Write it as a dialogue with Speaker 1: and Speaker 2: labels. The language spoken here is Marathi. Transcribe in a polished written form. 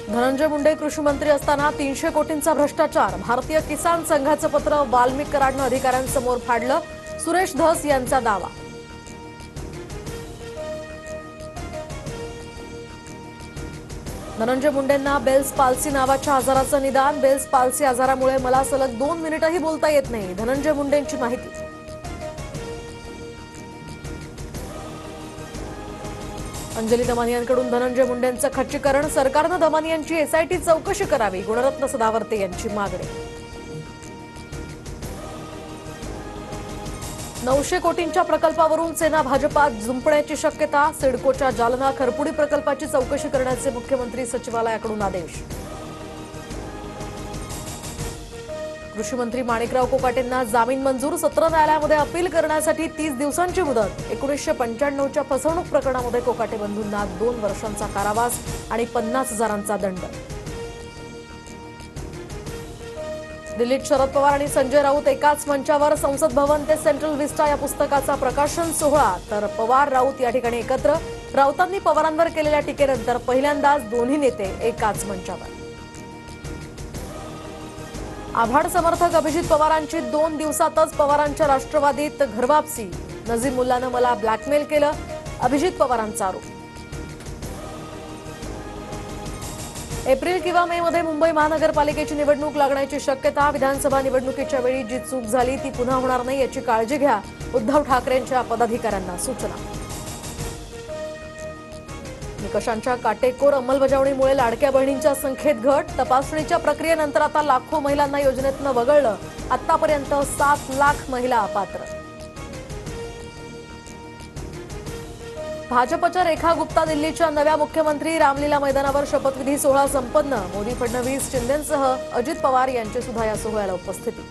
Speaker 1: धनंजय मुंडे कृषी मंत्री असताना 300 कोटींचा भ्रष्टाचार. भारतीय किसान संघाचं पत्र वाल्मिक कराडनं अधिकाऱ्यांसमोर फाडलं. सुरेश धस यांचा दावा. धनंजय मुंडेंना बेल्स पाल्सी नावाच्या आजाराचं निदान. बेल्स पाल्सी आजारामुळे मला सलग 2 मिनिटंही बोलता येत नाही. धनंजय मुंडेंची माहिती. अंजली दमानियांकडून धनंजय मुंडेंचं खच्चीकरण. सरकारनं दमानियांची एसआयटी चौकशी करावी. गुणरत्न सदावर्ते यांची मागणी. 900 कोटींच्या प्रकल्पावरून सेना भाजपात जुंपण्याची शक्यता. सिडकोच्या जालना खरपुडी प्रकल्पाची चौकशी करण्याचे मुख्यमंत्री सचिवालयाकडून आदेश. कृषी मंत्री माणिकराव कोकाटेंना जामीन मंजूर. सत्र न्यायालयामध्ये अपील करण्यासाठी 30 दिवसांची मुदत. 1995च्या फसवणूक प्रकरणामध्ये कोकाटे बंधूंना 2 वर्षांचा कारावास आणि 50,000चा दंड. दिल्लीत शरद पवार आणि संजय राऊत एकाच मंचावर. संसद भवन ते सेंट्रल विस्टा या पुस्तकाचा प्रकाशन सोहळा. तर पवार राऊत या ठिकाणी एकत्र. राऊतांनी पवारांवर केलेल्या टीकेनंतर पहिल्यांदाच दोन्ही नेते एकाच मंचावर. आभाड समर्थक अभिजित पवारांची 2 दिवसातच पवारांच्या राष्ट्रवादीत घरवापसी. नजीम मुल्लानं मला ब्लॅकमेल केलं. अभिजित पवारांचा आरोप. एप्रिल किंवा मे मध्ये मुंबई महानगरपालिकेची निवडणूक लागण्याची शक्यता. विधानसभा निवडणुकीच्या वेळी जी चूक झाली ती पुन्हा होणार नाही याची काळजी घ्या. उद्धव ठाकरेंच्या पदाधिकाऱ्यांना सूचना. निकषांच्या काटेकोर अंमलबजावणीमुळे लाडक्या बहिणींच्या संख्येत घट. तपासणीच्या प्रक्रियेनंतर आता लाखो महिलांना योजनेतून वगळलं. आतापर्यंत 7 लाख महिला अपात्र. भाजपच्या रेखा गुप्ता दिल्लीच्या नव्या मुख्यमंत्री. रामलीला मैदानावर शपथविधी सोहळा संपन्न. मोदी, फडणवीस, शिंदेंसह अजित पवार यांची सुद्धा या सोहळ्याला उपस्थिती.